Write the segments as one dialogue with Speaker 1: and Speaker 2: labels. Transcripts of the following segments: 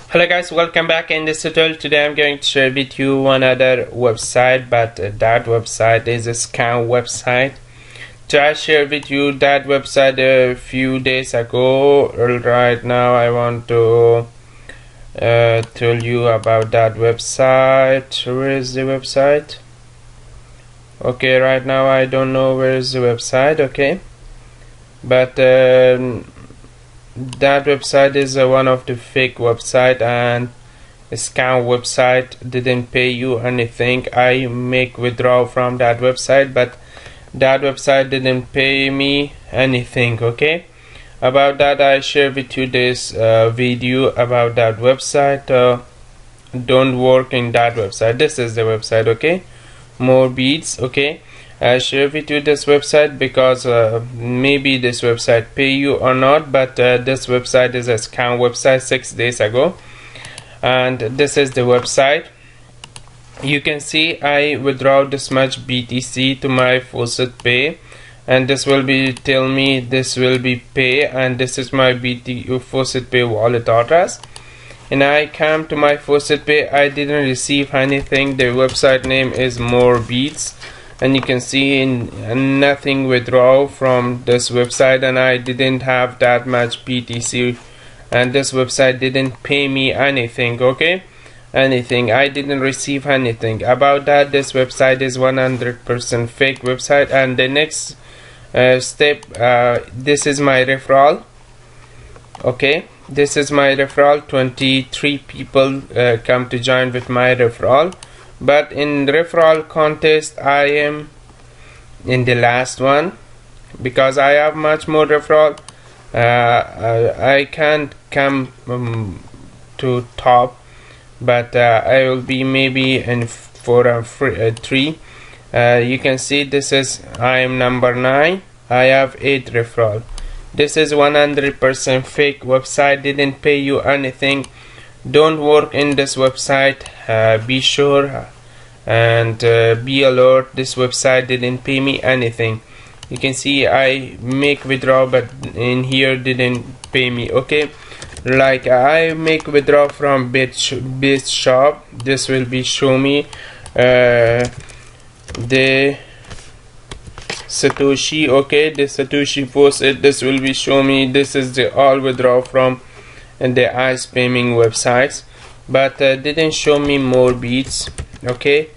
Speaker 1: Hello guys, welcome back. In this tutorial today I'm going to share with you another website, but that website is a scam website. So I shared with you that website a few days ago. Right now I want to tell you about that website. Where is the website? Okay, right now I don't know where is the website. Okay, but that website is one of the fake website and a scam website. Didn't pay you anything. I make withdrawal from that website, but that website didn't pay me anything. Okay, about that I share with you this video about that website. Don't work in that website. This is the website. Okay, MoreBits. Okay, I share with you this website because maybe this website pay you or not, but this website is a scam website 6 days ago, and this is the website. You can see I withdraw this much BTC to my Faucet pay, and this will be tell me this will be pay, and this is my Faucet pay wallet address. And I come to my Faucet pay, I didn't receive anything. The website name is MoreBits, and you can see nothing withdraw from this website, and I didn't have that much BTC, and this website didn't pay me anything. Okay, anything. I didn't receive anything. About that, this website is 100% fake website. And the next step, this is my referral. Okay, this is my referral. 23 people come to join with my referral, but in referral contest I am in the last one because I have much more referral. I can't come to top, but I will be maybe in for a three. You can see this is I am number 9. I have 8 referral. This is 100% fake website. Didn't pay you anything. Don't work in this website. Be sure and be alert. This website didn't pay me anything. You can see I make withdraw, but in here didn't pay me. Okay, like I make withdraw from Bits shop. This will be show me the Satoshi. Okay, the Satoshi Faucet. This will be show me this is the all withdraw from the ice spamming websites, but didn't show me MoreBits. Okay,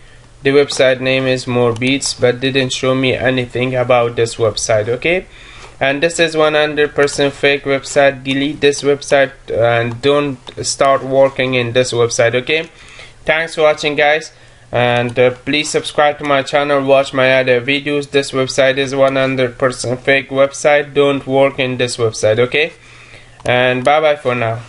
Speaker 1: the website name is MoreBits, but didn't show me anything about this website. Okay, and this is 100% fake website. Delete this website and don't start working in this website. Okay, thanks for watching guys, and please subscribe to my channel, watch my other videos. This website is 100% fake website. Don't work in this website. Okay, and bye bye for now.